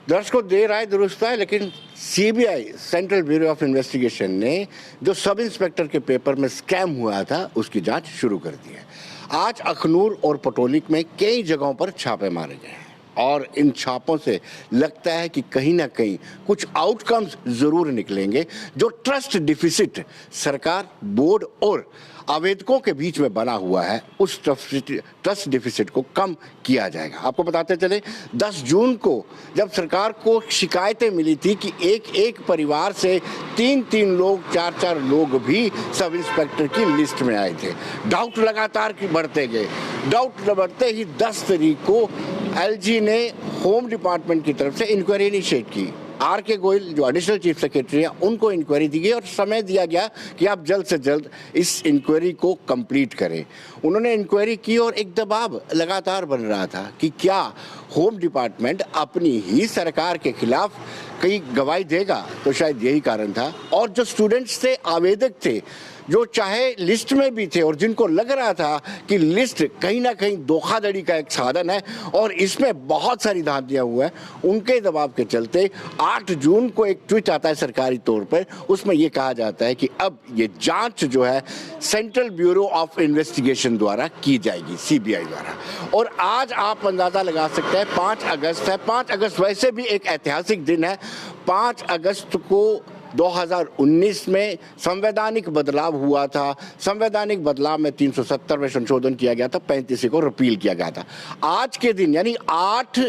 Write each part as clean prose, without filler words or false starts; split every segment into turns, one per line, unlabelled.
दर्शकों देर आए दुरुस्त आए, लेकिन CBI central bureau of investigation ने जो सब इंस्पेक्टर के पेपर में स्कैम हुआ था उसकी जांच शुरू कर दी है। आज अखनूर और पटोली में कई जगहों पर छापे मारे गए हैं और इन छापों से लगता है कि कहीं ना कहीं कुछ आउटकम्स जरूर निकलेंगे जो ट्रस्ट डिफिसिट सरकार, बोर्ड और आवेदकों के बीच में बना हुआ है, उस ट्रस्ट डिफिसिट को कम किया जाएगा। आपको बताते चले 10 जून को जब सरकार को शिकायतें मिली थी कि एक परिवार से 3 लोग, 4 लोग भी सब इंस्पेक्टर की लिस्ट में आए थे। डाउट लगातार बढ़ते गए। डाउट बढ़ते ही 10 तारीख को एलजी ने होम डिपार्टमेंट की तरफ से इंक्वायरी इनिशिएट की। आर.के. गोयल जो एडिशनल चीफ सेक्रेटरी हैं उनको इंक्वायरी दी गई और समय दिया गया कि आप जल्द से जल्द इस इंक्वायरी को कंप्लीट करें। उन्होंने इंक्वायरी की और एक दबाव लगातार बन रहा था कि क्या होम डिपार्टमेंट अपनी ही सरकार के खिलाफ कहीं गवाही देगा, तो शायद यही कारण था। और जो स्टूडेंट्स थे, आवेदक थे, जो चाहे लिस्ट में भी थे और जिनको लग रहा था कि लिस्ट कहीं ना कहीं धोखाधड़ी का एक साधन है और इसमें बहुत सारी धांधियां हुआ है, उनके दबाव के चलते 8 जून को एक ट्वीट आता है सरकारी तौर पर। उसमें यह कहा जाता है कि अब ये जांच जो है सेंट्रल ब्यूरो ऑफ इन्वेस्टिगेशन द्वारा की जाएगी, सीबीआई द्वारा। और आज आप अंदाजा लगा सकते हैं 5 अगस्त है। 5 अगस्त वैसे भी एक ऐतिहासिक दिन है। 5 अगस्त को 2019 में संवैधानिक बदलाव हुआ था। संवैधानिक बदलाव में 370 में संशोधन किया गया था, 35 को रिपील किया गया था। आज के दिन यानी 8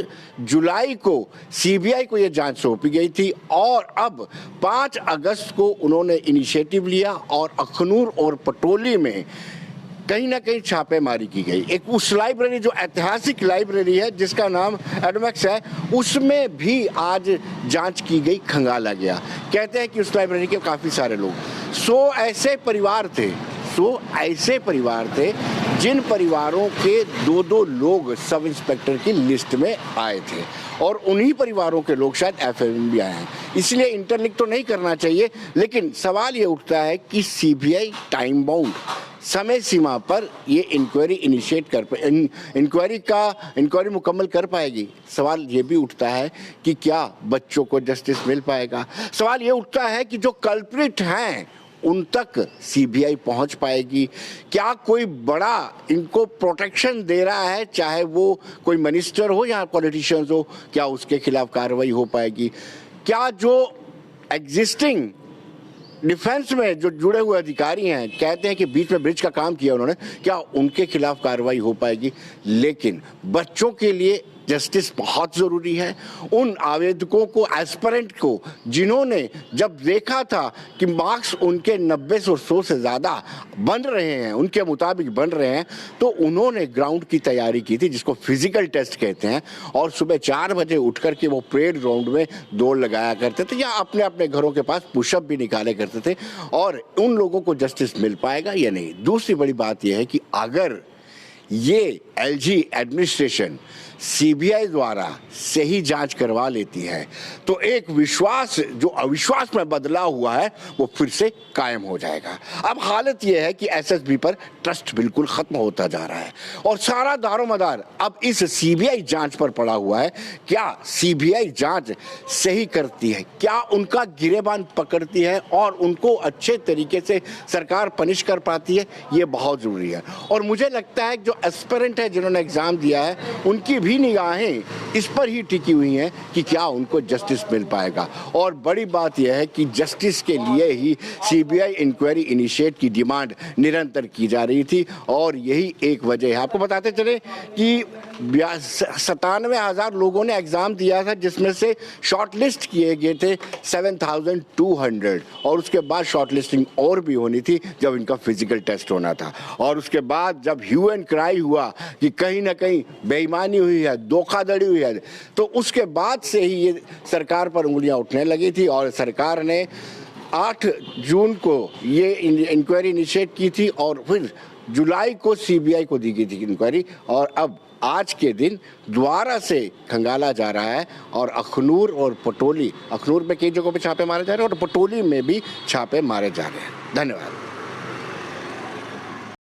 जुलाई को सीबीआई को यह जांच सौंपी गई थी और अब 5 अगस्त को उन्होंने इनिशिएटिव लिया और अखनूर और पटोली में कहीं ना कहीं छापेमारी की गई। एक उस लाइब्रेरी जो ऐतिहासिक लाइब्रेरी है जिसका नाम एडमेक्स है, उसमें भी आज जांच की गई, खंगाला गया। कहते हैं कि उस लाइब्रेरी के काफ़ी सारे लोग 100 ऐसे परिवार थे जिन परिवारों के 2 लोग सब इंस्पेक्टर की लिस्ट में आए थे और उन्हीं परिवारों के लोग शायद एफएम में भी आए हैं। इसलिए इंटरलिंक तो नहीं करना चाहिए, लेकिन सवाल ये उठता है कि सीबीआई टाइम बाउंड समय सीमा पर ये इंक्वायरी इनिशिएट इंक्वायरी मुकम्मल कर पाएगी। सवाल ये भी उठता है कि क्या बच्चों को जस्टिस मिल पाएगा। सवाल ये उठता है कि जो कल्प्रिट हैं उन तक सीबीआई पहुंच पाएगी। क्या कोई बड़ा इनको प्रोटेक्शन दे रहा है, चाहे वो कोई मिनिस्टर हो या पॉलिटिशियंस हो, क्या उसके खिलाफ कार्रवाई हो पाएगी। क्या जो एग्जिस्टिंग डिफेंस में जो जुड़े हुए अधिकारी हैं, कहते हैं कि बीच में ब्रिज का काम किया उन्होंने, क्या उनके खिलाफ कार्रवाई हो पाएगी। लेकिन बच्चों के लिए जस्टिस बहुत ज़रूरी है। उन आवेदकों को, एस्पिरेंट को, जिन्होंने जब देखा था कि मार्क्स उनके 90 और 100 से ज़्यादा बन रहे हैं, उनके मुताबिक बन रहे हैं, तो उन्होंने ग्राउंड की तैयारी की थी जिसको फिजिकल टेस्ट कहते हैं, और सुबह 4 बजे उठ कर के वो परेड ग्राउंड में दौड़ लगाया करते थे या अपने अपने घरों के पास पुशअप भी निकाले करते थे। और उन लोगों को जस्टिस मिल पाएगा या नहीं। दूसरी बड़ी बात यह है कि अगर ये एलजी एडमिनिस्ट्रेशन सीबीआई द्वारा सही जांच करवा लेती है तो एक विश्वास जो अविश्वास में बदलाव हुआ है वो फिर से कायम हो जाएगा। अब हालत यह है कि एसएसबी पर ट्रस्ट बिल्कुल खत्म होता जा रहा है और सारा दारोमदार अब इस सीबीआई जांच पर पड़ा हुआ है। क्या सीबीआई जांच सही करती है, क्या उनका गिरेबान पकड़ती है और उनको अच्छे तरीके से सरकार पनिश कर पाती है, ये बहुत जरूरी है। और मुझे लगता है जो एस्पिरेंट है जिन्होंने एग्जाम दिया है उनकी भी निगाहें इस पर ही टिकी हुई हैं कि क्या उनको जस्टिस मिल पाएगा। और बड़ी बात यह है कि जस्टिस के लिए ही सीबीआई इंक्वायरी इनिशिएट की डिमांड निरंतर की जा रही थी और यही एक वजह है। आपको बताते चले कि 97,000 लोगों ने एग्जाम दिया था जिसमें से शॉर्टलिस्ट किए गए थे 7,200 और उसके बाद शॉर्टलिस्टिंग और भी होनी थी जब इनका फिजिकल टेस्ट होना था। और उसके बाद जब ह्यू एंड क्राई हुआ कि कहीं ना कहीं बेईमानी हुई है, धोखाधड़ी हुई है, तो उसके बाद से ही ये सरकार पर उंगलियां उठने लगी थी और सरकार ने 8 जून को ये इंक्वायरी इनिशिएट की थी और फिर जुलाई को सीबीआई को दी गई थी इंक्वायरी। और अब आज के दिन दोबारा से खंगाला जा रहा है और अखनूर और पटोली, अखनूर में कई जगहों पे छापे मारे जा रहे हैं और पटोली में भी छापे मारे जा रहे हैं। धन्यवाद।